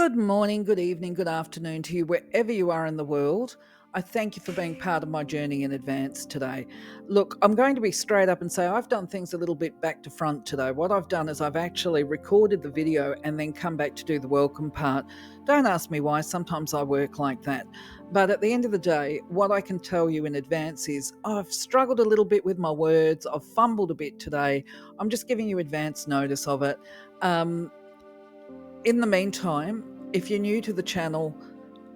Good morning, good evening, good afternoon to you, wherever you are in the world. I thank you for being part of my journey in advance today. Look, I'm going to be straight up and say I've done things a little bit back to front today. What I've done is I've actually recorded the video and then come back to do the welcome part. Don't ask me why, sometimes I work like that. But at the end of the day, what I can tell you in advance is I've struggled a little bit with my words, I've fumbled a bit today. I'm just giving you advance notice of it. In the meantime, if you're new to the channel,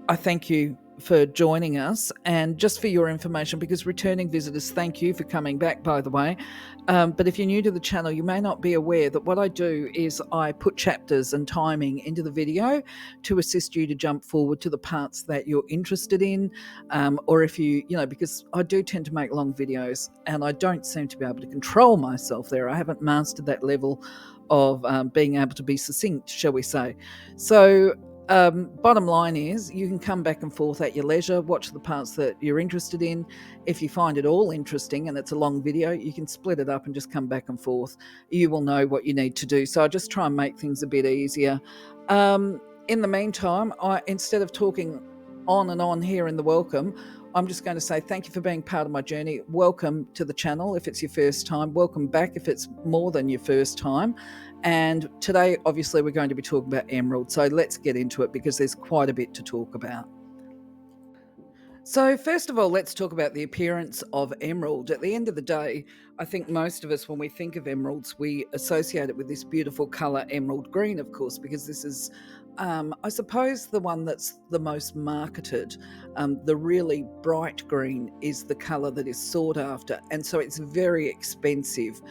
I thank you for joining us. And just for your information, because returning visitors, thank you for coming back, by the way. But if you're new to the channel, you may not be aware that what I do is I put chapters and timing into the video to assist you to jump forward to the parts that you're interested in. Or if because I do tend to make long videos and I don't seem to be able to control myself there. I haven't mastered that level of being able to be succinct, shall we say. So bottom line is you can come back and forth at your leisure, watch the parts that you're interested in. If you find it all interesting and it's a long video, you can split it up and just come back and forth. You will know what you need to do. So I just try and make things a bit easier. In the meantime, instead of talking on and on here in the welcome, I'm just going to say thank you for being part of my journey. Welcome to the channel if it's your first time. Welcome back if it's more than your first time. And today, obviously, we're going to be talking about emerald. So let's get into it because there's quite a bit to talk about. So first of all, let's talk about the appearance of emerald. At the end of the day, I think most of us, when we think of emeralds, we associate it with this beautiful colour, emerald green, of course, because this is, I suppose, the one that's the most marketed. The really bright green is the colour that is sought after, and so it's very expensive.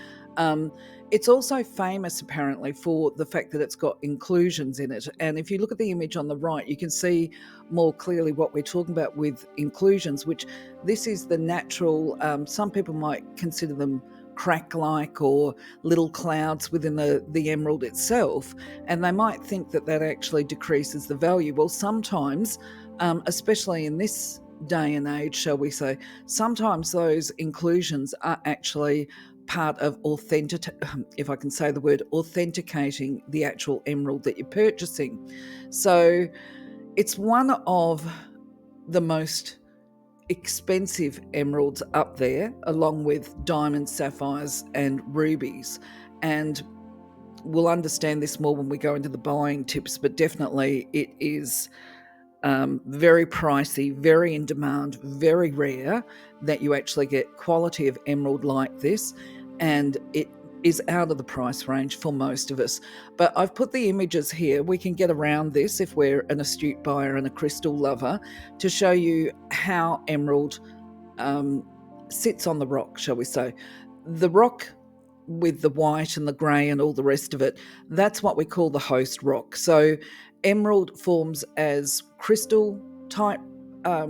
It's also famous, apparently, for the fact that it's got inclusions in it. And if you look at the image on the right, you can see more clearly what we're talking about with inclusions, which this is the natural, some people might consider them crack-like or little clouds within the emerald itself, and they might think that that actually decreases the value. Well, sometimes, especially in this day and age, shall we say, sometimes those inclusions are actually part of if I can say the word, authenticating the actual emerald that you're purchasing. So it's one of the most expensive emeralds up there, along with diamonds, sapphires, and rubies. And we'll understand this more when we go into the buying tips, but definitely it is very pricey, very in demand, very rare that you actually get quality of emerald like this, and it is out of the price range for most of us. But I've put the images here. We can get around this if we're an astute buyer and a crystal lover, to show you how emerald sits on the rock, shall we say. The rock with the white and the grey and all the rest of it, that's what we call the host rock. So emerald forms as crystal type, I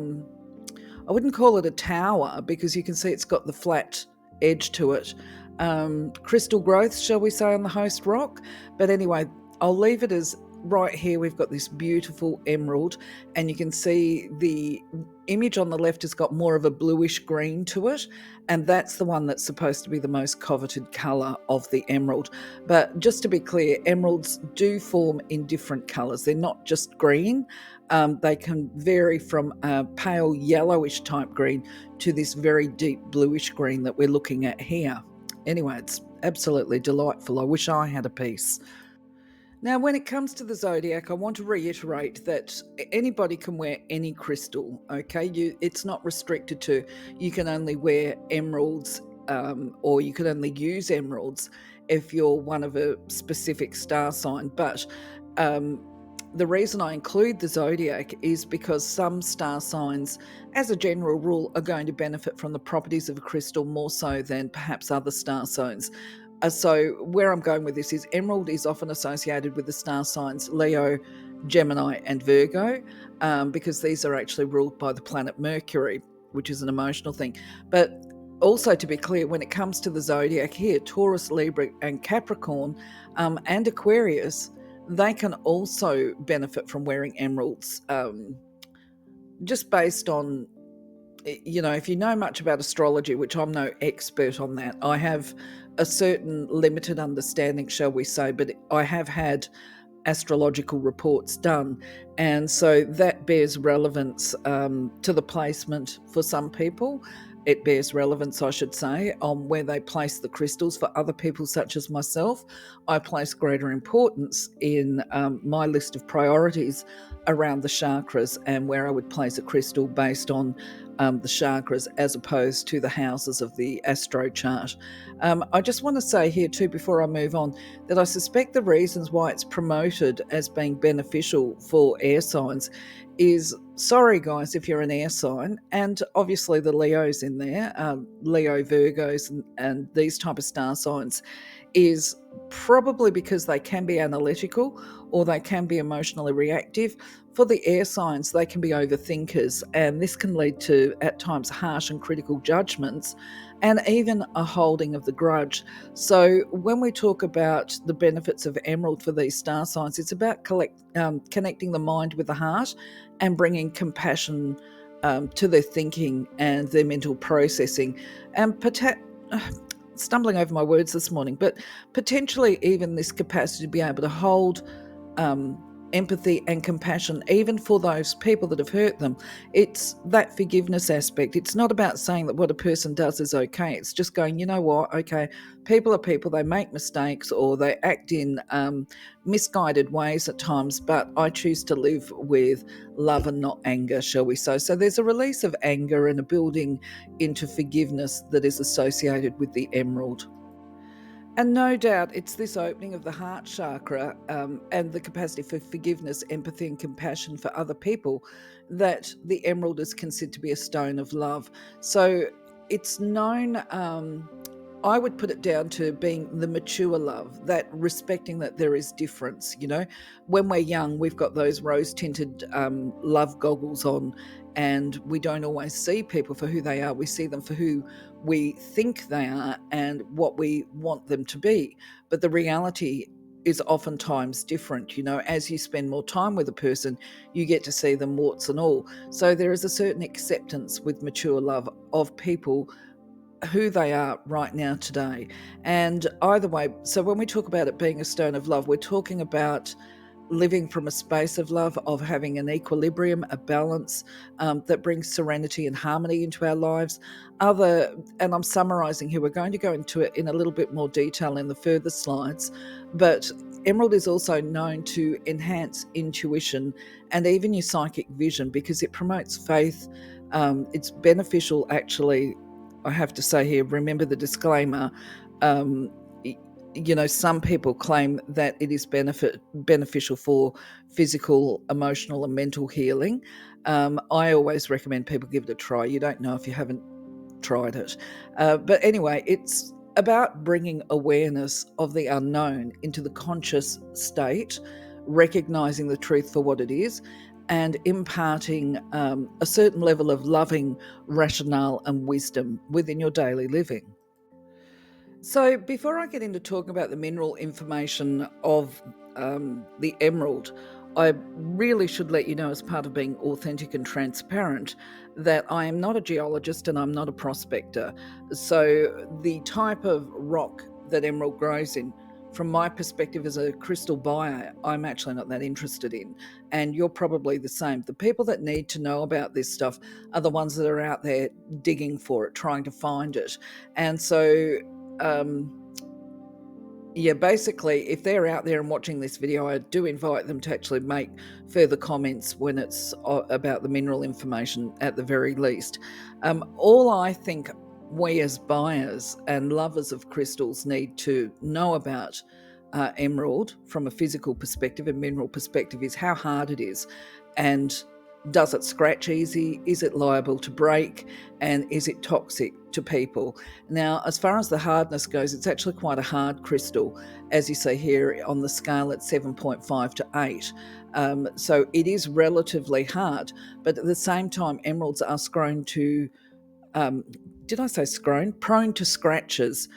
wouldn't call it a tower because you can see it's got the flat edge to it, crystal growth, shall we say, on the host rock. But anyway, I'll leave it as right here. We've got this beautiful emerald, and you can see the image on the left has got more of a bluish green to it, and that's the one that's supposed to be the most coveted colour of the emerald. But just to be clear, emeralds do form in different colours. They're not just green. They can vary from a pale yellowish type green to this very deep bluish green that we're looking at here. Anyway, it's absolutely delightful. I wish I had a piece. Now, when it comes to the Zodiac, I want to reiterate that anybody can wear any crystal, okay? It's not restricted to, you can only wear emeralds, or you can only use emeralds if you're one of a specific star sign. But the reason I include the Zodiac is because some star signs, as a general rule, are going to benefit from the properties of a crystal more so than perhaps other star signs. So where I'm going with this is emerald is often associated with the star signs Leo, Gemini, and Virgo, because these are actually ruled by the planet Mercury, which is an emotional thing. But also, to be clear, when it comes to the Zodiac here, Taurus, Libra, and Capricorn, and Aquarius, they can also benefit from wearing emeralds, just based on, if you know much about astrology, which I'm no expert on that. I have a certain limited understanding, shall we say, but I have had astrological reports done. And so that bears relevance to the placement for some people. It bears relevance, I should say, on where they place the crystals. For other people, such as myself, I place greater importance in my list of priorities around the chakras and where I would place a crystal based on the chakras as opposed to the houses of the Astro chart. I just want to say here too, before I move on, that I suspect the reasons why it's promoted as being beneficial for air signs is, sorry guys if you're an air sign, and obviously the Leos in there, Leo, Virgos and these type of star signs, is probably because they can be analytical or they can be emotionally reactive. For the air signs, they can be overthinkers, and this can lead to, at times, harsh and critical judgments and even a holding of the grudge. So when we talk about the benefits of emerald for these star signs, it's about connecting the mind with the heart and bringing compassion to their thinking and their mental processing, and stumbling over my words this morning, but potentially even this capacity to be able to hold empathy and compassion even for those people that have hurt them. It's that forgiveness aspect. It's not about saying that what a person does is okay. It's just going, you know what, okay, people are people, they make mistakes or they act in misguided ways at times, but I choose to live with love and not anger, shall we say. So there's a release of anger and a building into forgiveness that is associated with the emerald. And no doubt it's this opening of the heart chakra and the capacity for forgiveness, empathy, and compassion for other people that the emerald is considered to be a stone of love. So it's known, I would put it down to being the mature love, that respecting that there is difference. You know, when we're young, we've got those rose-tinted love goggles on, and we don't always see people for who they are. We see them for who we think they are and what we want them to be. But the reality is oftentimes different. You know, as you spend more time with a person, you get to see them warts and all. So there is a certain acceptance with mature love of people who they are right now today. And either way, so when we talk about it being a stone of love, we're talking about living from a space of love, of having an equilibrium, a balance that brings serenity and harmony into our lives. And I'm summarizing here, we're going to go into it in a little bit more detail in the further slides, but emerald is also known to enhance intuition and even your psychic vision because it promotes faith. It's beneficial, actually. I have to say here, remember the disclaimer, you know, some people claim that it is beneficial for physical, emotional, and mental healing. I always recommend people give it a try. You don't know if you haven't tried it. But anyway, it's about bringing awareness of the unknown into the conscious state, recognizing the truth for what it is, and imparting a certain level of loving rationale and wisdom within your daily living. So before I get into talking about the mineral information of the emerald, I really should let you know, as part of being authentic and transparent, that I am not a geologist and I'm not a prospector. So the type of rock that emerald grows in, from my perspective as a crystal buyer, I'm actually not that interested in. And you're probably the same. The people that need to know about this stuff are the ones that are out there digging for it, trying to find it. And so basically, if they're out there and watching this video, I do invite them to actually make further comments when it's about the mineral information at the very least. All I think we as buyers and lovers of crystals need to know about emerald from a physical perspective and mineral perspective is how hard it is, and does it scratch easy? Is it liable to break? And is it toxic to people? Now, as far as the hardness goes, it's actually quite a hard crystal. As you see here on the scale, it's 7.5 to 8. So it is relatively hard. But at the same time, emeralds are prone to scratches,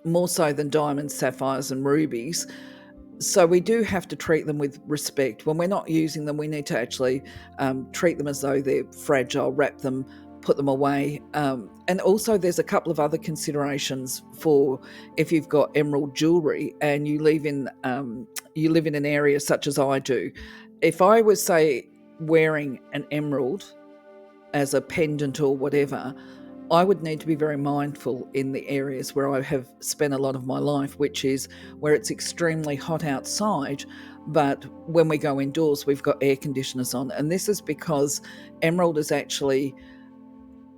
more so than diamonds, sapphires, and rubies. So we do have to treat them with respect. When we're not using them, we need to actually treat them as though they're fragile, wrap them put them away. And also there's a couple of other considerations for if you've got emerald jewelry and you live in an area such as I do. If I was, say, wearing an emerald as a pendant or whatever, I would need to be very mindful in the areas where I have spent a lot of my life, which is where it's extremely hot outside, but when we go indoors, we've got air conditioners on. And this is because emerald is actually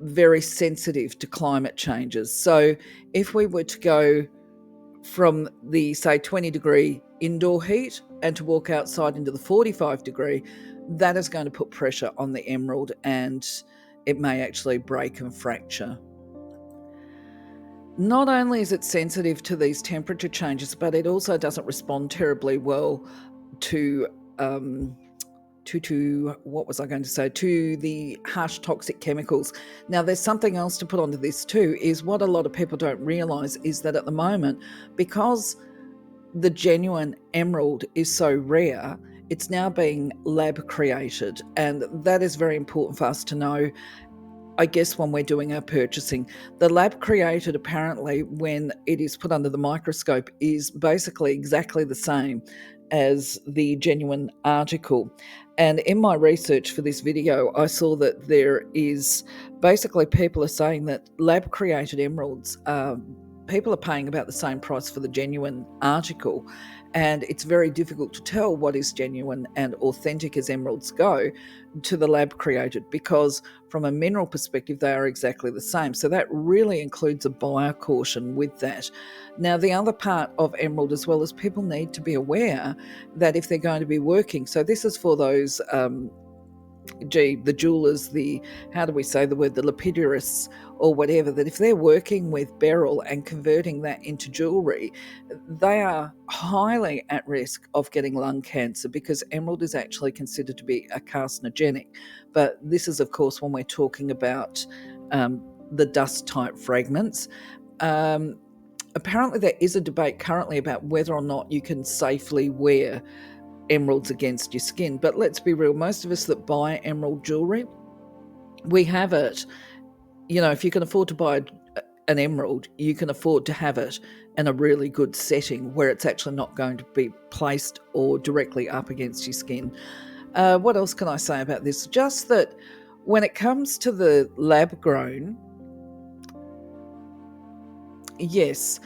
very sensitive to climate changes. So if we were to go from the, say, 20-degree indoor heat and to walk outside into the 45-degree, that is going to put pressure on the emerald and it may actually break and fracture. Not only is it sensitive to these temperature changes, but it also doesn't respond terribly well to what was I going to say, to the harsh toxic chemicals. Now, there's something else to put onto this too, is what a lot of people don't realise is that at the moment, because the genuine emerald is so rare, it's now being lab created, and that is very important for us to know, I guess, when we're doing our purchasing. The lab created, apparently, when it is put under the microscope, is basically exactly the same as the genuine article. And in my research for this video, I saw that there is basically, people are saying that lab created emeralds, people are paying about the same price for the genuine article. And it's very difficult to tell what is genuine and authentic as emeralds go to the lab created, because from a mineral perspective, they are exactly the same. So that really includes a buyer caution with that. Now, the other part of emerald as well is people need to be aware that if they're going to be working, so this is for those the jewelers, the lapidarists or whatever, that if they're working with beryl and converting that into jewelry, they are highly at risk of getting lung cancer, because emerald is actually considered to be a carcinogenic. But this is, of course, when we're talking about the dust type fragments. Apparently there is a debate currently about whether or not you can safely wear emeralds against your skin. But let's be real, most of us that buy emerald jewelry, we have it, if you can afford to buy an emerald, you can afford to have it in a really good setting where it's actually not going to be placed or directly up against your skin. What else can I say about this? Just that when it comes to the lab grown, yes,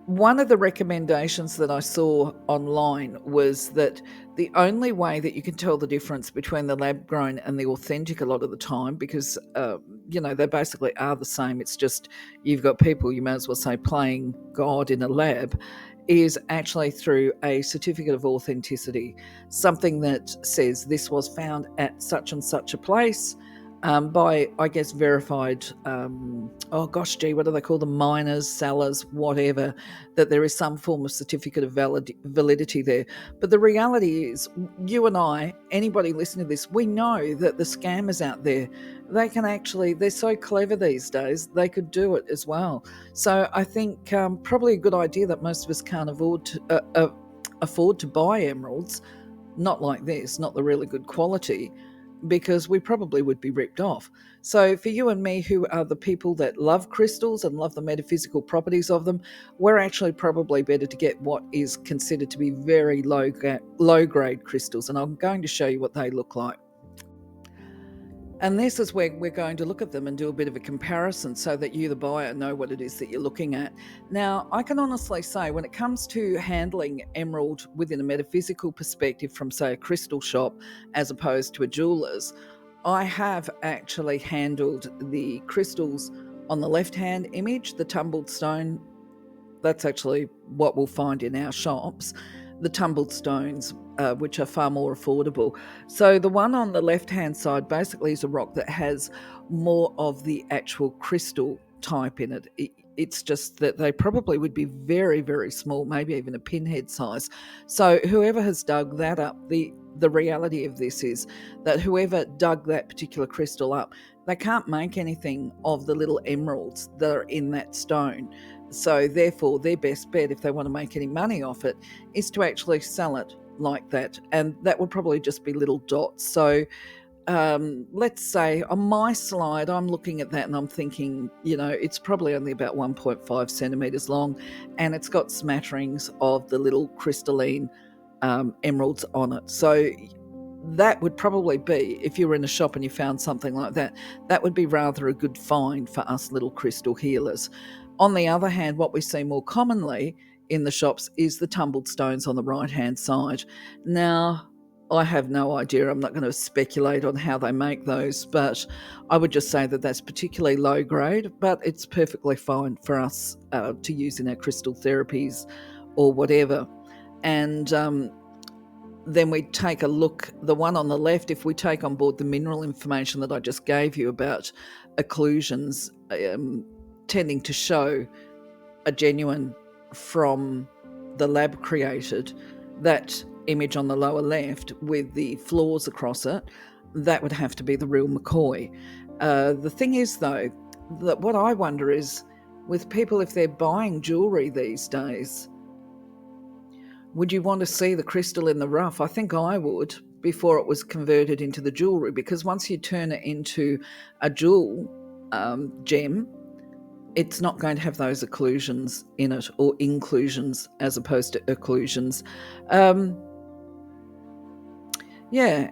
one of the recommendations that I saw online was that the only way that you can tell the difference between the lab grown and the authentic a lot of the time, because, they basically are the same, it's just you've got people, you may as well say, playing God in a lab, is actually through a certificate of authenticity, something that says this was found at such and such a place, by, I guess, verified, what do they call them, miners, sellers, whatever, that there is some form of certificate of validity there. But the reality is, you and I, anybody listening to this, we know that the scammers out there, they're so clever these days, they could do it as well. So I think probably a good idea that most of us can't afford to buy emeralds, not like this, not the really good quality, because we probably would be ripped off. So for you and me, who are the people that love crystals and love the metaphysical properties of them, we're actually probably better to get what is considered to be very low-grade crystals, and I'm going to show you what they look like. And this is where we're going to look at them and do a bit of a comparison so that you, the buyer, know what it is that you're looking at. Now, I can honestly say, when it comes to handling emerald within a metaphysical perspective from, say, a crystal shop as opposed to a jeweler's, I have actually handled the crystals on the left-hand image, the tumbled stone. That's actually what we'll find in our shops, the tumbled stones, which are far more affordable. So the one on the left-hand side basically is a rock that has more of the actual crystal type in it. It's just that they probably would be very, very small, maybe even a pinhead size. So whoever has dug that up, the reality of this is that whoever dug that particular crystal up, they can't make anything of the little emeralds that are in that stone. So therefore, their best bet, if they want to make any money off it, is to actually sell it like that. And that would probably just be little dots. So let's say on my slide, I'm looking at that and I'm thinking, it's probably only about 1.5 centimeters long, and it's got smatterings of the little crystalline emeralds on it. So that would probably be, if you were in a shop and you found something like that, that would be rather a good find for us little crystal healers. On the other hand, what we see more commonly in the shops is the tumbled stones on the right-hand side. Now, I have no idea. I'm not going to speculate on how they make those, but I would just say that that's particularly low grade, but it's perfectly fine for us to use in our crystal therapies or whatever. And then we take a look, the one on the left, if we take on board the mineral information that I just gave you about occlusions tending to show a genuine from the lab created, that image on the lower left with the flaws across it, that would have to be the real McCoy. The thing is, though, that what I wonder is, with people, if they're buying jewellery these days, would you want to see the crystal in the rough? I think I would, before it was converted into the jewellery, because once you turn it into a jewel gem, it's not going to have those occlusions in it, or inclusions as opposed to occlusions.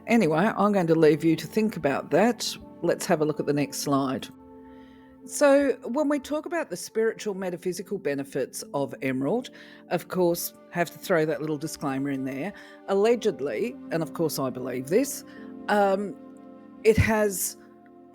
Anyway, I'm going to leave you to think about that. Let's have a look at the next slide. So when we talk about the spiritual metaphysical benefits of emerald, of course, have to throw that little disclaimer in there. Allegedly, and of course I believe this, it has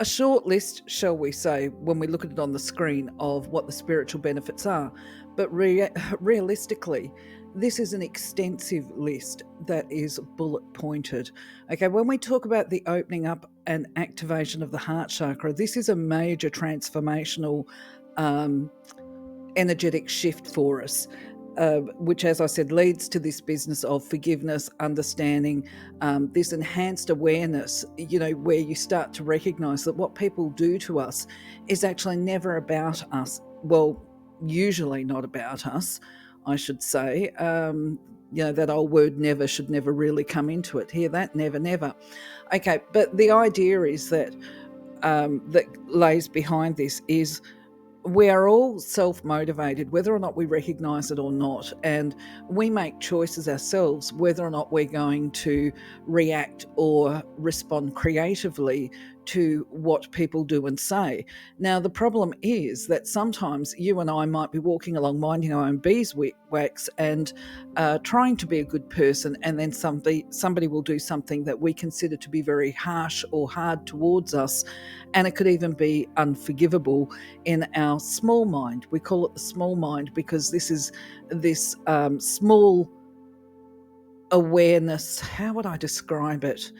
a short list, shall we say, when we look at it on the screen, of what the spiritual benefits are. But realistically, this is an extensive list that is bullet pointed. Okay, when we talk about the opening up and activation of the heart chakra, this is a major transformational energetic shift for us. Which, as I said, leads to this business of forgiveness, understanding, this enhanced awareness, where you start to recognize that what people do to us is actually never about us. Well, usually not about us, I should say. That old word never should never really come into it. Hear that? Never, never. Okay, but the idea is that that lays behind this is, we are all self-motivated, whether or not we recognize it or not, and we make choices ourselves whether or not we're going to react or respond creatively to what people do and say. Now, the problem is that sometimes you and I might be walking along minding our own beeswax and trying to be a good person, and then somebody will do something that we consider to be very harsh or hard towards us, and it could even be unforgivable in our small mind. We call it the small mind because this is this small awareness. How would I describe it?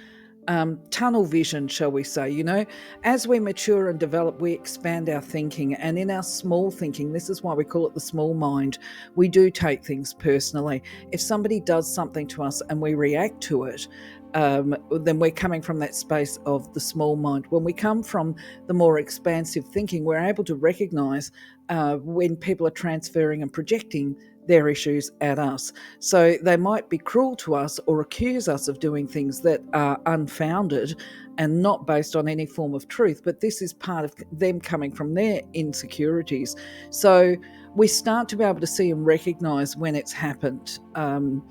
Tunnel vision, shall we say. As we mature and develop, we expand our thinking, and in our small thinking, this is why we call it the small mind, we do take things personally. If somebody does something to us and we react to it, then we're coming from that space of the small mind. When we come from the more expansive thinking, we're able to recognize when people are transferring and projecting their issues at us. So they might be cruel to us or accuse us of doing things that are unfounded and not based on any form of truth, but this is part of them coming from their insecurities. So we start to be able to see and recognize when it's happened. I'm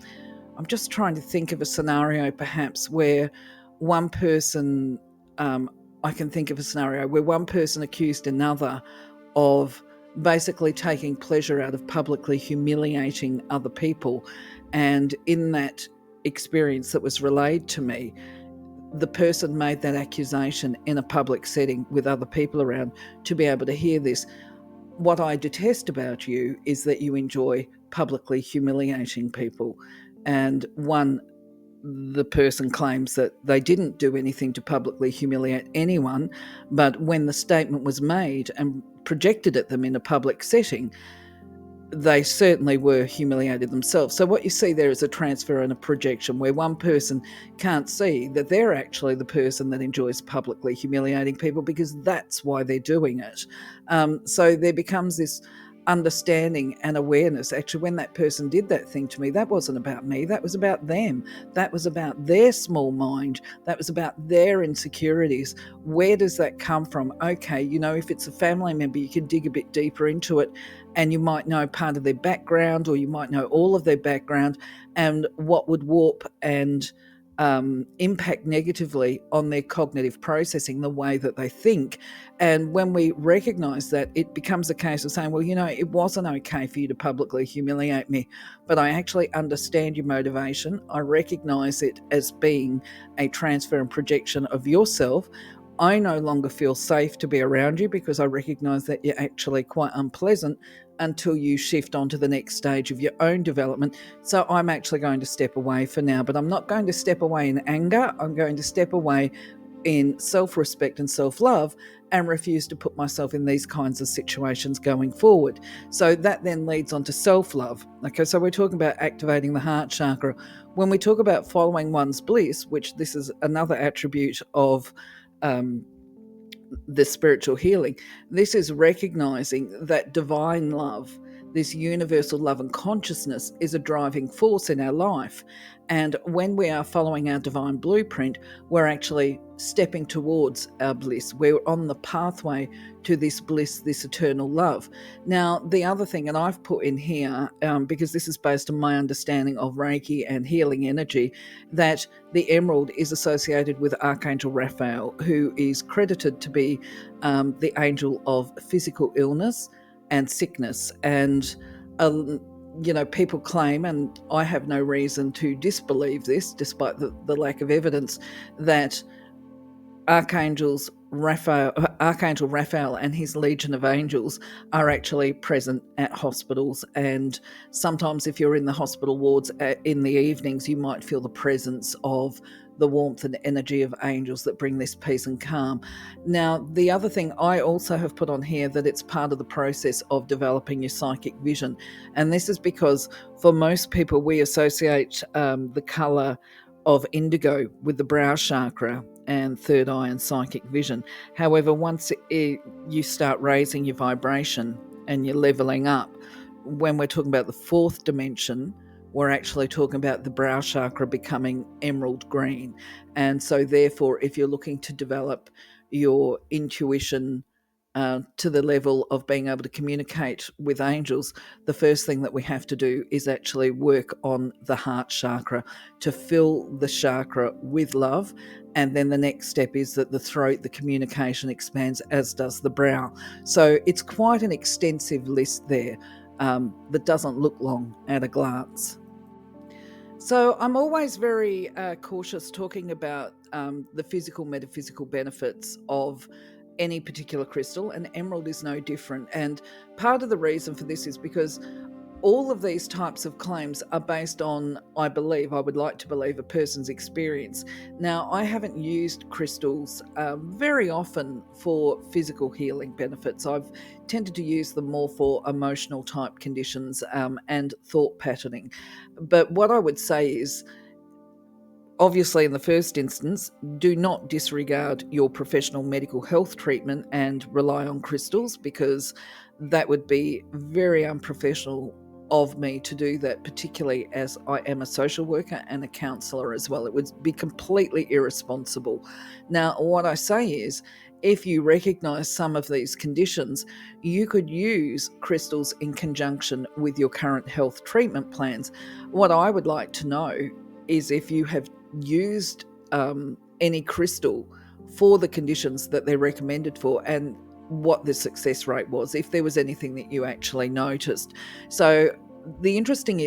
just trying to think of a scenario perhaps where one person, I can think of a scenario where one person accused another of basically taking pleasure out of publicly humiliating other people. And in that experience that was relayed to me, the person made that accusation in a public setting with other people around to be able to hear this. What I detest about you is that you enjoy publicly humiliating people. And the person claims that they didn't do anything to publicly humiliate anyone, but when the statement was made and projected at them in a public setting, they certainly were humiliated themselves. So what you see there is a transfer and a projection where one person can't see that they're actually the person that enjoys publicly humiliating people, because that's why they're doing it. So there becomes this understanding and awareness. Actually, when that person did that thing to me, that wasn't about me, that was about them. That was about their small mind, that was about their insecurities. Where does that come from? Okay, if it's a family member, you can dig a bit deeper into it, and you might know part of their background, or you might know all of their background, and what would warp and impact negatively on their cognitive processing, the way that they think. And when we recognize that, it becomes a case of saying, well, it wasn't okay for you to publicly humiliate me, but I actually understand your motivation. I recognize it as being a transfer and projection of yourself. I no longer feel safe to be around you because I recognize that you're actually quite unpleasant until you shift on to the next stage of your own development. So I'm actually going to step away for now, but I'm not going to step away in anger. I'm going to step away in self-respect and self-love, and refuse to put myself in these kinds of situations going forward. So that then leads on to self-love. Okay, so we're talking about activating the heart chakra. When we talk about following one's bliss, which this is another attribute of the spiritual healing, this is recognizing that divine love, this universal love and consciousness, is a driving force in our life. And when we are following our divine blueprint, we're actually stepping towards our bliss. We're on the pathway to this bliss, this eternal love. Now, the other thing, and I've put in here, because this is based on my understanding of Reiki and healing energy, that the emerald is associated with Archangel Raphael, who is credited to be the angel of physical illness and sickness. And people claim, and I have no reason to disbelieve this, despite the lack of evidence, that Archangel Raphael and his legion of angels are actually present at hospitals. And sometimes if you're in the hospital wards in the evenings, you might feel the presence of the warmth and energy of angels that bring this peace and calm. Now, the other thing I also have put on here, that it's part of the process of developing your psychic vision. And this is because for most people, we associate the colour of indigo with the brow chakra and third eye and psychic vision. However, once you start raising your vibration and you're leveling up, when we're talking about the fourth dimension, we're actually talking about the brow chakra becoming emerald green. And so therefore, if you're looking to develop your intuition to the level of being able to communicate with angels, the first thing that we have to do is actually work on the heart chakra to fill the chakra with love. And then the next step is that the throat, the communication expands, as does the brow. So it's quite an extensive list there that doesn't look long at a glance. So I'm always very cautious talking about the physical, metaphysical benefits of any particular crystal, and emerald is no different. And part of the reason for this is because all of these types of claims are based on, I would like to believe, a person's experience. Now, I haven't used crystals very often for physical healing benefits. I've tended to use them more for emotional type conditions and thought patterning. But what I would say is, obviously, in the first instance, do not disregard your professional medical health treatment and rely on crystals, because that would be very unprofessional of me to do that, particularly as I am a social worker and a counsellor as well. It would be completely irresponsible. Now, what I say is, if you recognise some of these conditions, you could use crystals in conjunction with your current health treatment plans. What I would like to know is if you have used any crystal for the conditions that they're recommended for, and what the success rate was, if there was anything that you actually noticed. So the interesting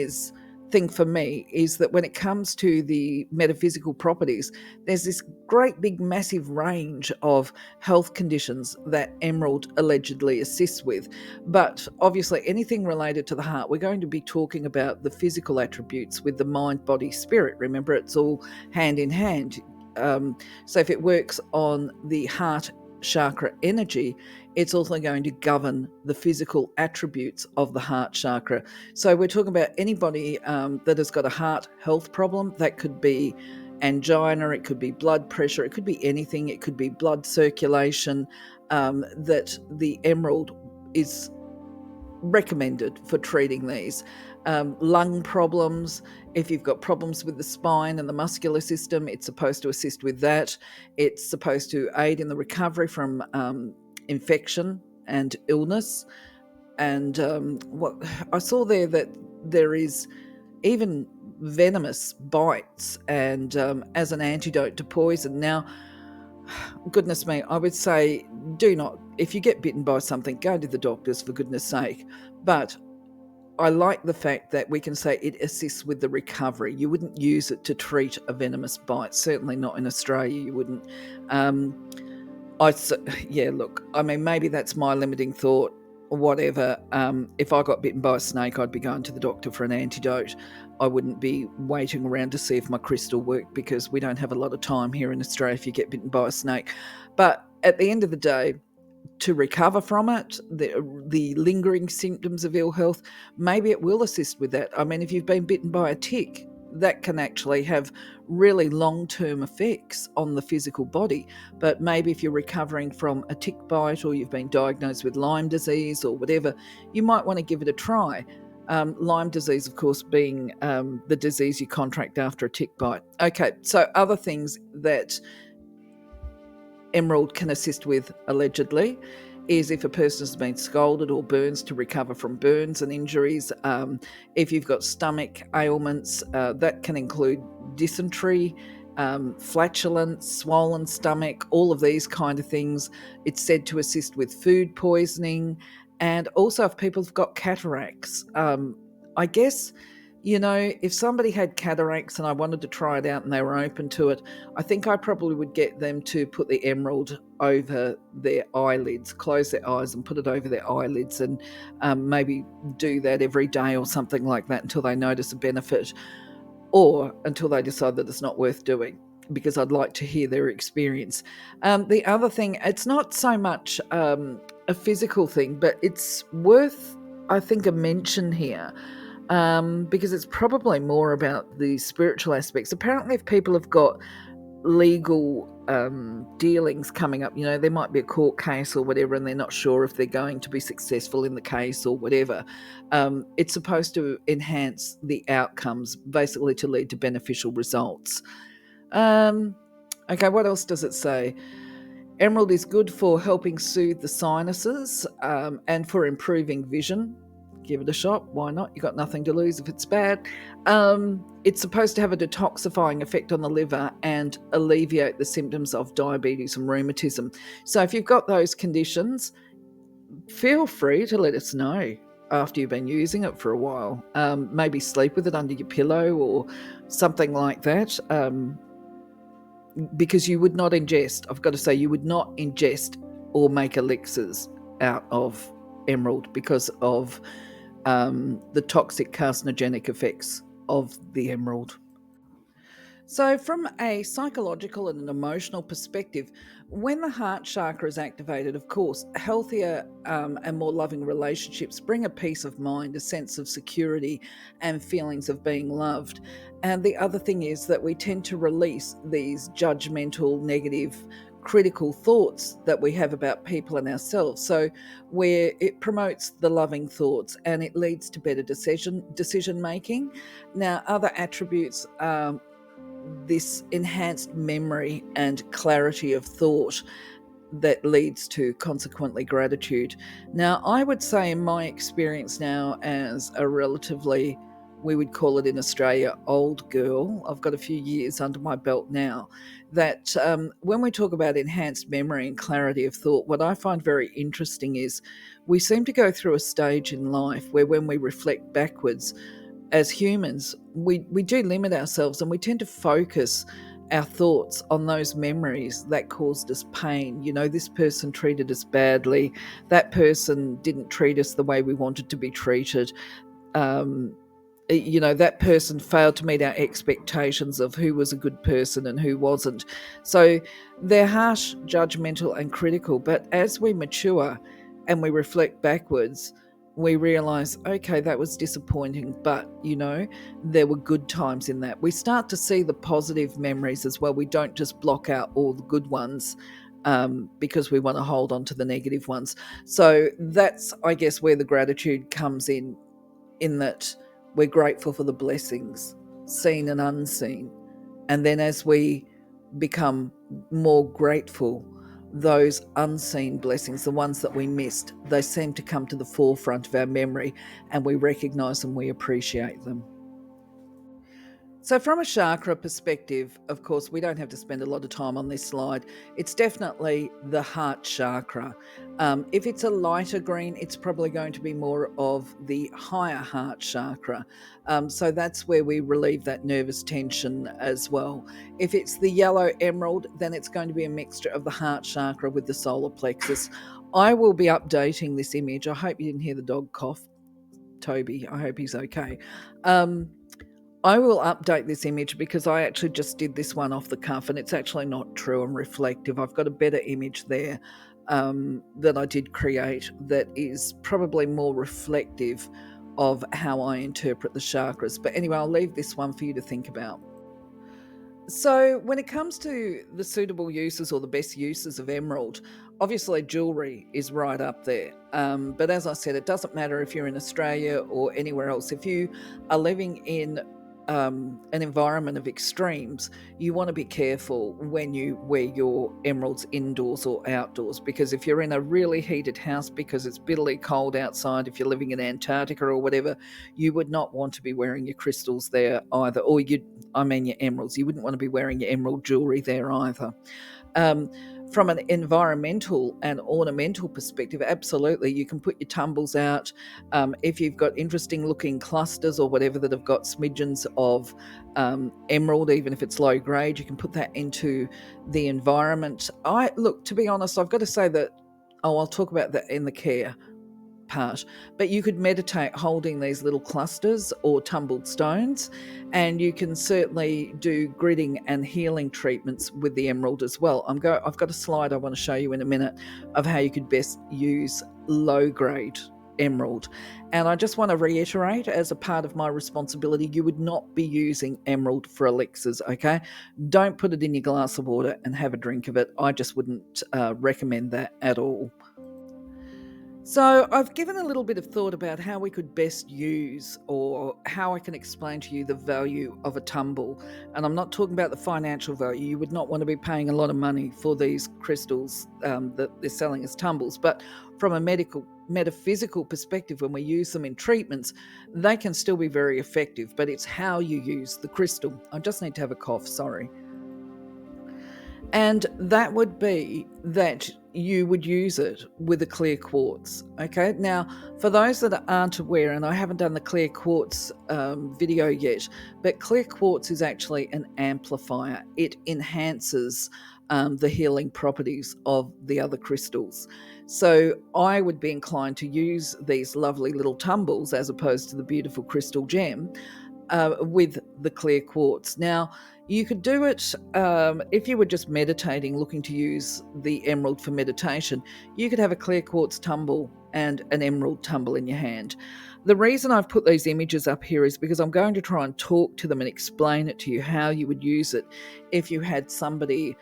thing for me is that when it comes to the metaphysical properties, there's this great big massive range of health conditions that emerald allegedly assists with. But obviously anything related to the heart, we're going to be talking about the physical attributes with the mind, body, spirit. Remember, it's all hand in hand. So if it works on the heart chakra energy, it's also going to govern the physical attributes of the heart chakra. So we're talking about anybody that has got a heart health problem. That could be angina, it could be blood pressure, it could be anything, it could be blood circulation, that the emerald is recommended for treating these. Lung problems, if you've got problems with the spine and the muscular system, it's supposed to assist with that. It's supposed to aid in the recovery from infection and illness. And what I saw there, that there is even venomous bites and as an antidote to poison. Now, goodness me, I would say do not, if you get bitten by something, go to the doctors for goodness sake. But I like the fact that we can say it assists with the recovery. You wouldn't use it to treat a venomous bite, certainly not in Australia, you wouldn't. Look, I mean, maybe that's my limiting thought or whatever. If I got bitten by a snake, I'd be going to the doctor for an antidote. I wouldn't be waiting around to see if my crystal worked, because we don't have a lot of time here in Australia if you get bitten by a snake. But at the end of the day, to recover from it, the lingering symptoms of ill health, maybe it will assist with that. I mean, if you've been bitten by a tick, that can actually have really long-term effects on the physical body. But maybe if you're recovering from a tick bite, or you've been diagnosed with Lyme disease or whatever, you might want to give it a try. Lyme disease, of course, being the disease you contract after a tick bite. Okay, so other things that emerald can assist with, allegedly, is if a person has been scalded or burns, to recover from burns and injuries. If you've got stomach ailments, that can include dysentery, flatulence, swollen stomach, all of these kind of things. It's said to assist with food poisoning, and also if people have got cataracts. I guess, if somebody had cataracts and I wanted to try it out and they were open to it, I think I probably would get them to put the emerald over their eyelids, close their eyes and put it over their eyelids, and maybe do that every day or something like that until they notice a benefit, or until they decide that it's not worth doing, because I'd like to hear their experience. The other thing, it's not so much a physical thing, but it's worth, I think, a mention here. Because it's probably more about the spiritual aspects. Apparently, if people have got legal dealings coming up, there might be a court case or whatever, and they're not sure if they're going to be successful in the case or whatever, it's supposed to enhance the outcomes, basically to lead to beneficial results. Okay, what else does it say? Emerald is good for helping soothe the sinuses and for improving vision. Give it a shot. Why not? You got nothing to lose if it's bad. It's supposed to have a detoxifying effect on the liver and alleviate the symptoms of diabetes and rheumatism. So if you've got those conditions, feel free to let us know after you've been using it for a while. Maybe sleep with it under your pillow or something like that. Because you would not ingest, I've got to say, you would not ingest or make elixirs out of emerald because of the toxic carcinogenic effects of the emerald. So from a psychological and an emotional perspective, when the heart chakra is activated, of course, healthier and more loving relationships bring a peace of mind, a sense of security and feelings of being loved. And the other thing is that we tend to release these judgmental, negative, critical thoughts that we have about people and ourselves. So where it promotes the loving thoughts and it leads to better decision making. Now, other attributes are this enhanced memory and clarity of thought that leads to consequently gratitude. Now, I would say in my experience now as a relatively, we would call it in Australia, old girl, I've got a few years under my belt now, that when we talk about enhanced memory and clarity of thought, what I find very interesting is we seem to go through a stage in life where when we reflect backwards, as humans, we do limit ourselves and we tend to focus our thoughts on those memories that caused us pain. This person treated us badly, that person didn't treat us the way we wanted to be treated. That person failed to meet our expectations of who was a good person and who wasn't. So they're harsh, judgmental and critical. But as we mature and we reflect backwards, we realise, okay, that was disappointing, but, there were good times in that. We start to see the positive memories as well. We don't just block out all the good ones. because we want to hold on to the negative ones. So that's, I guess, where the gratitude comes in that we're grateful for the blessings, seen and unseen. And then as we become more grateful, those unseen blessings, the ones that we missed, they seem to come to the forefront of our memory, and we recognize them, we appreciate them. So from a chakra perspective, of course, we don't have to spend a lot of time on this slide. It's definitely the heart chakra. If it's a lighter green, it's probably going to be more of the higher heart chakra. So that's where we relieve that nervous tension as well. If it's the yellow emerald, then it's going to be a mixture of the heart chakra with the solar plexus. I will be updating this image. I hope you didn't hear the dog cough. Toby, I hope he's okay. I will update this image because I actually just did this one off the cuff, and it's actually not true and reflective. I've got a better image there that I did create that is probably more reflective of how I interpret the chakras. But anyway, I'll leave this one for you to think about. So when it comes to the suitable uses or the best uses of emerald, obviously jewellery is right up there. But as I said, it doesn't matter if you're in Australia or anywhere else. If you are living in an environment of extremes, you want to be careful when you wear your emeralds indoors or outdoors, because if you're in a really heated house because it's bitterly cold outside, if you're living in Antarctica or whatever, you would not want to be wearing your crystals there either, or your emeralds. You wouldn't want to be wearing your emerald jewelry there either. From an environmental and ornamental perspective, absolutely, you can put your tumbles out. If you've got interesting looking clusters or whatever that have got smidgens of emerald, even if it's low grade, you can put that into the environment. To be honest, I've got to say that, I'll talk about that in the care part, but you could meditate holding these little clusters or tumbled stones, and you can certainly do gridding and healing treatments with the emerald as well. I've got a slide I want to show you in a minute of how you could best use low grade emerald. And I just want to reiterate, as a part of my responsibility, you would not be using emerald for elixirs, okay? Don't put it in your glass of water and have a drink of it. I just wouldn't recommend that at all. So I've given a little bit of thought about how we could best use, or how I can explain to you the value of a tumble. And I'm not talking about the financial value. You would not want to be paying a lot of money for these crystals that they're selling as tumbles. But from a metaphysical perspective, when we use them in treatments, they can still be very effective. But it's how you use the crystal. I just need to have a cough, sorry. And that would be that you would use it with a clear quartz. Okay, now for those that aren't aware, and I haven't done the clear quartz video yet, but clear quartz is actually an amplifier. It enhances the healing properties of the other crystals. So I would be inclined to use these lovely little tumbles as opposed to the beautiful crystal gem with the clear quartz. Now, you could do it if you were just meditating, looking to use the emerald for meditation. You could have a clear quartz tumble and an emerald tumble in your hand. The reason I've put these images up here is because I'm going to try and talk to them and explain it to you how you would use it if you had somebody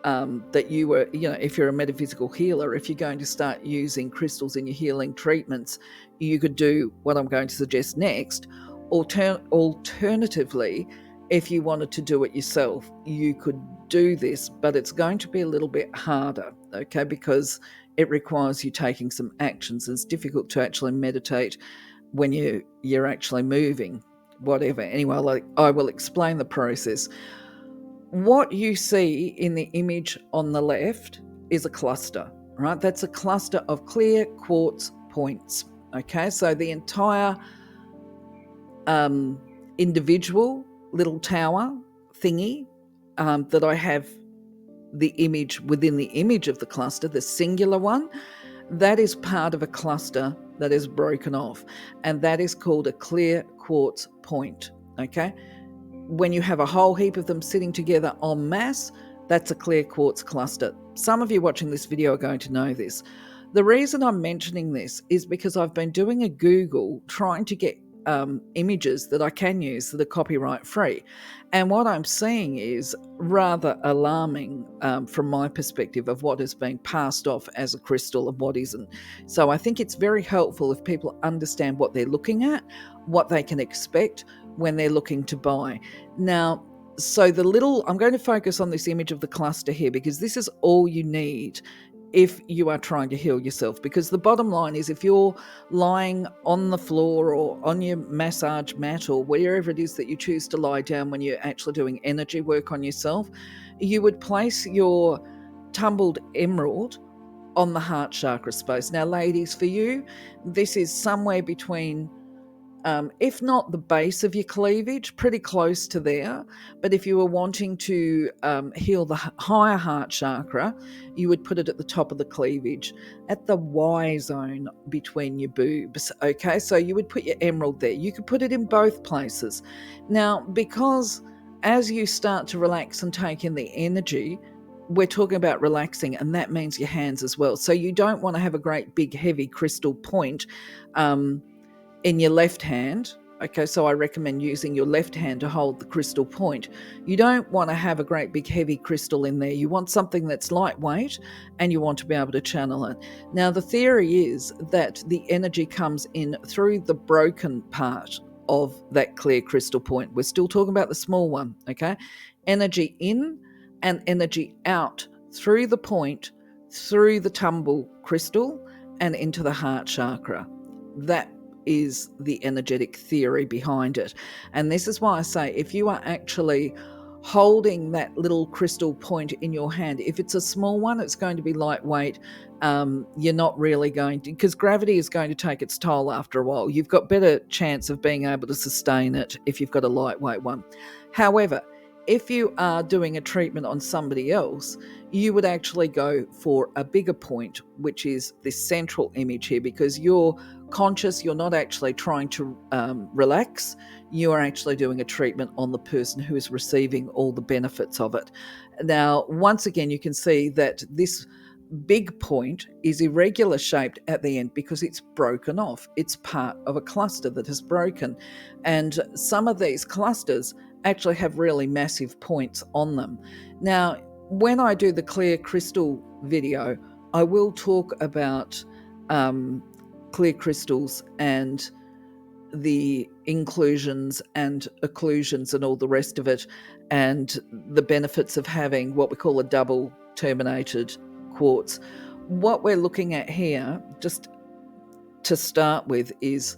that you were, if you're a metaphysical healer, if you're going to start using crystals in your healing treatments, you could do what I'm going to suggest next. Alternatively, if you wanted to do it yourself, you could do this, but it's going to be a little bit harder, okay, because it requires you taking some actions. It's difficult to actually meditate when you're actually moving, whatever. Anyway, I will explain the process. What you see in the image on the left is a cluster, right? That's a cluster of clear quartz points, okay? So the entire individual little tower thingy that I have the image within the image of the cluster, the singular one, that is part of a cluster that is broken off, and that is called a clear quartz point, okay? When you have a whole heap of them sitting together en masse, that's a clear quartz cluster. Some of you watching this video are going to know this. The reason I'm mentioning this is because I've been doing a Google trying to get images that I can use that are copyright free. And what I'm seeing is rather alarming from my perspective of what is being passed off as a crystal and what isn't. So I think it's very helpful if people understand what they're looking at, what they can expect when they're looking to buy. Now, so I'm going to focus on this image of the cluster here because this is all you need if you are trying to heal yourself. Because the bottom line is, if you're lying on the floor or on your massage mat or wherever it is that you choose to lie down when you're actually doing energy work on yourself, you would place your tumbled emerald on the heart chakra space. Now, ladies, for you, this is somewhere between if not the base of your cleavage, pretty close to there. But if you were wanting to heal the higher heart chakra, you would put it at the top of the cleavage, at the Y zone between your boobs. Okay, so you would put your emerald there. You could put it in both places. Now, because as you start to relax and take in the energy, we're talking about relaxing, and that means your hands as well. So you don't want to have a great big heavy crystal point in your left hand. Okay, so I recommend using your left hand to hold the crystal point. You don't want to have a great big heavy crystal in there. You want something that's lightweight and you want to be able to channel it. Now, the theory is that the energy comes in through the broken part of that clear crystal point. We're still talking about the small one, okay? Energy in and energy out through the point, through the tumble crystal and into the heart chakra. That is the energetic theory behind it. And this is why I say, if you are actually holding that little crystal point in your hand, if it's a small one, it's going to be lightweight. You're not really going to, because gravity is going to take its toll after a while. You've got better chance of being able to sustain it if you've got a lightweight one. However, if you are doing a treatment on somebody else, you would actually go for a bigger point, which is this central image here, because you're conscious, you're not actually trying to relax, you are actually doing a treatment on the person who is receiving all the benefits of it. Now, once again, you can see that this big point is irregular shaped at the end because it's broken off. It's part of a cluster that has broken. And some of these clusters actually have really massive points on them. Now, when I do the clear crystal video, I will talk about clear crystals and the inclusions and occlusions and all the rest of it, and the benefits of having what we call a double terminated quartz. What we're looking at here, just to start with, is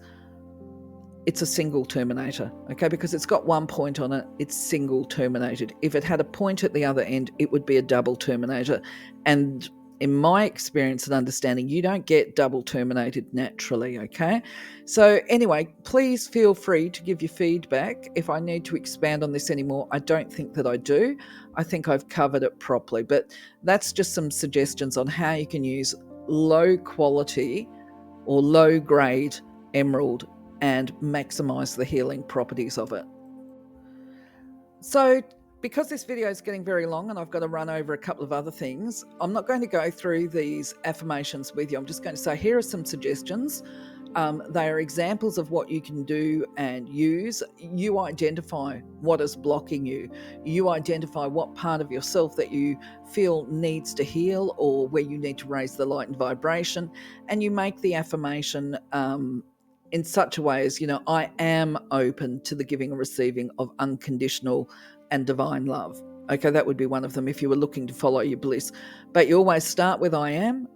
it's a single terminator, okay? Because it's got one point on it, it's single terminated. If it had a point at the other end, it would be a double terminator. And in my experience and understanding, you don't get double terminated naturally, okay? So anyway, please feel free to give your feedback. If I need to expand on this anymore, I don't think that I do. I think I've covered it properly, but that's just some suggestions on how you can use low quality or low grade emerald and maximize the healing properties of it. So because this video is getting very long and I've got to run over a couple of other things, I'm not going to go through these affirmations with you. I'm just going to say, here are some suggestions. They are examples of what you can do and use. You identify what is blocking you. You identify what part of yourself that you feel needs to heal or where you need to raise the light and vibration. And you make the affirmation in such a way as, I am open to the giving and receiving of unconditional and divine love. Okay, that would be one of them if you were looking to follow your bliss. But you always start with I am,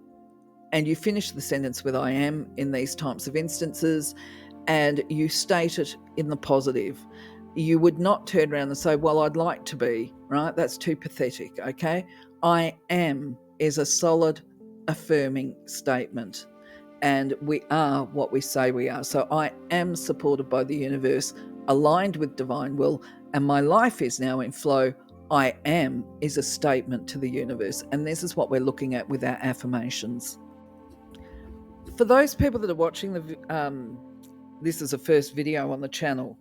and you finish the sentence with I am in these types of instances, and you state it in the positive. You would not turn around and say, well, I'd like to be, right? That's too pathetic, okay? I am is a solid, affirming statement. And we are what we say we are. So I am supported by the universe, aligned with divine will, and my life is now in flow. I am is a statement to the universe. And this is what we're looking at with our affirmations. For those people that are watching this is a first video on the channel,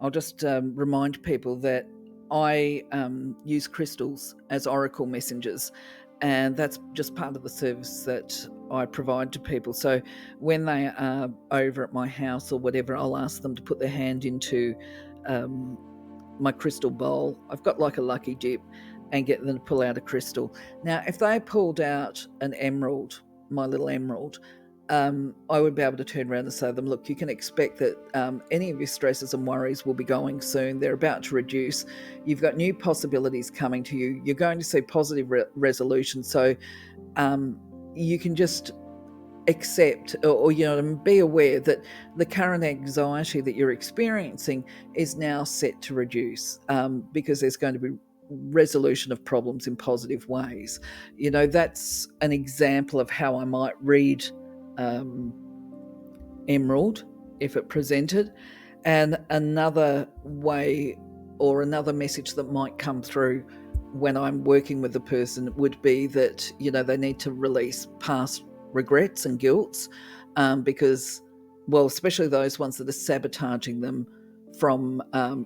I'll just remind people that I use crystals as oracle messengers, and that's just part of the service that I provide to people. So when they are over at my house or whatever, I'll ask them to put their hand into my crystal bowl. I've got like a lucky dip, and get them to pull out a crystal. Now, if they pulled out an emerald, my little emerald, I would be able to turn around and say to them, look, you can expect that any of your stresses and worries will be going soon. They're about to reduce. You've got new possibilities coming to you. You're going to see positive resolution. So you can just accept or be aware that the current anxiety that you're experiencing is now set to reduce, because there's going to be resolution of problems in positive ways. That's an example of how I might read emerald if it presented. And another way or another message that might come through when I'm working with the person would be that they need to release past regrets and guilts, because, well, especially those ones that are sabotaging them from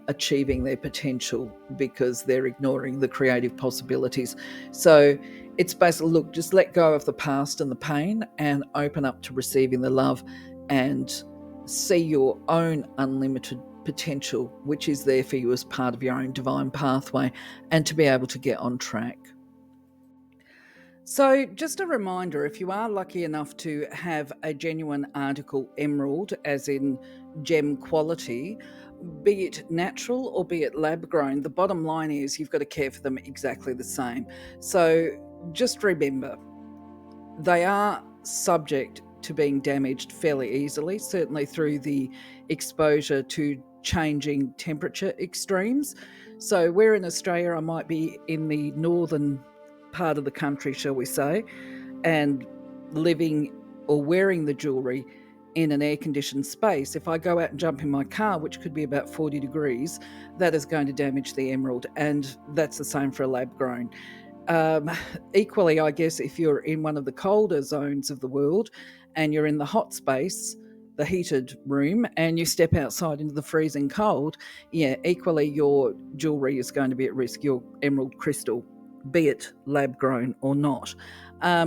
achieving their potential because they're ignoring the creative possibilities. So it's basically, look, just let go of the past and the pain and open up to receiving the love and see your own unlimited potential, which is there for you as part of your own divine pathway, and to be able to get on track. So just a reminder, if you are lucky enough to have a genuine article emerald, as in gem quality, be it natural or be it lab grown, the bottom line is you've got to care for them exactly the same. So just remember, they are subject to being damaged fairly easily, certainly through the exposure to changing temperature extremes. So we're in Australia, I might be in the northern part of the country, shall we say, and living or wearing the jewellery in an air-conditioned space. If I go out and jump in my car, which could be about 40 degrees, that is going to damage the emerald, and that's the same for a lab-grown. Equally, I guess, if you're in one of the colder zones of the world and you're in the hot space, the heated room, and you step outside into the freezing cold, equally your jewellery is going to be at risk, your emerald crystal, be it lab grown or not.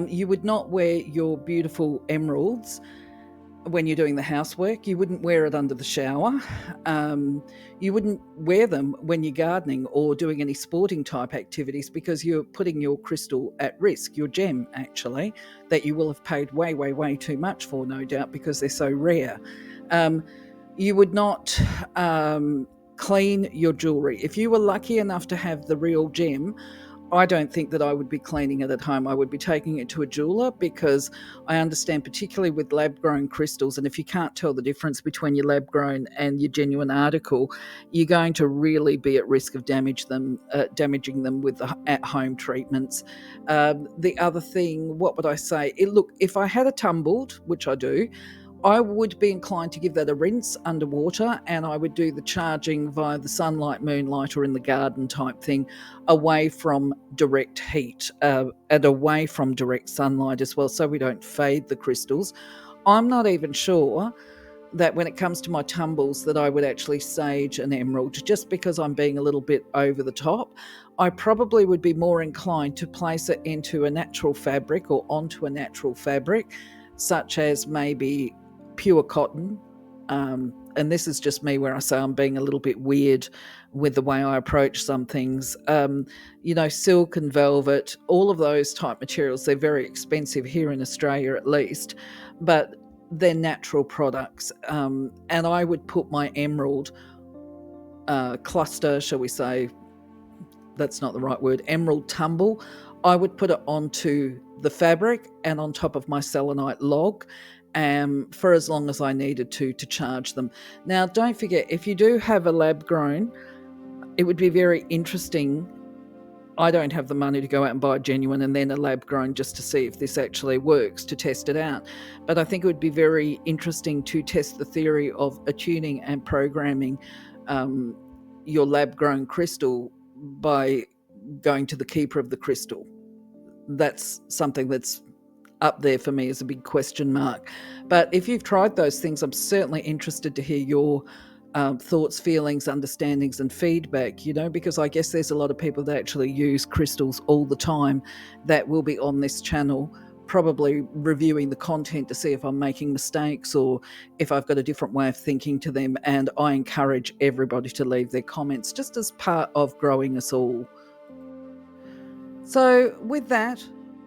You would not wear your beautiful emeralds when you're doing the housework. You wouldn't wear it under the shower. You wouldn't wear them when you're gardening or doing any sporting type activities, because you're putting your crystal at risk, your gem actually, that you will have paid way, way, way too much for, no doubt, because they're so rare. You would not clean your jewellery. If you were lucky enough to have the real gem, I don't think that I would be cleaning it at home. I would be taking it to a jeweler, because I understand, particularly with lab-grown crystals, and if you can't tell the difference between your lab-grown and your genuine article, you're going to really be at risk of damaging them with the at-home treatments. The other thing, what would I say? Look, if I had a tumbled, which I do, I would be inclined to give that a rinse underwater, and I would do the charging via the sunlight, moonlight, or in the garden type thing, away from direct heat and away from direct sunlight as well, so we don't fade the crystals. I'm not even sure that when it comes to my tumbles that I would actually sage an emerald, just because I'm being a little bit over the top. I probably would be more inclined to place it into a natural fabric or onto a natural fabric, such as maybe pure cotton, and this is just me where I say I'm being a little bit weird with the way I approach some things. Silk and velvet, all of those type materials, they're very expensive here in Australia at least, but they're natural products. And I would put my emerald cluster, shall we say, that's not the right word, emerald tumble, I would put it onto the fabric and on top of my selenite log, for as long as I needed to charge them. Now, don't forget, if you do have a lab grown, it would be very interesting. I don't have the money to go out and buy a genuine and then a lab grown just to see if this actually works, to test it out. But I think it would be very interesting to test the theory of attuning and programming your lab grown crystal by going to the keeper of the crystal. That's something that's up there for me as a big question mark. But if you've tried those things, I'm certainly interested to hear your thoughts, feelings, understandings and feedback, because I guess there's a lot of people that actually use crystals all the time that will be on this channel probably reviewing the content to see if I'm making mistakes or if I've got a different way of thinking to them. And I encourage everybody to leave their comments just as part of growing us all. So, with that,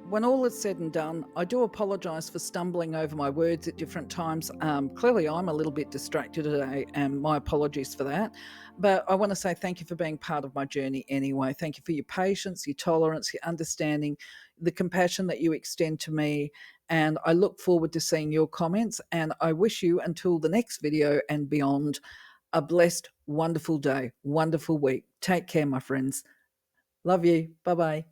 when all is said and done, I do apologise for stumbling over my words at different times. Clearly, I'm a little bit distracted today, and my apologies for that. But I want to say thank you for being part of my journey anyway. Thank you for your patience, your tolerance, your understanding, the compassion that you extend to me. And I look forward to seeing your comments. And I wish you, until the next video and beyond, a blessed, wonderful day, wonderful week. Take care, my friends. Love you. Bye bye.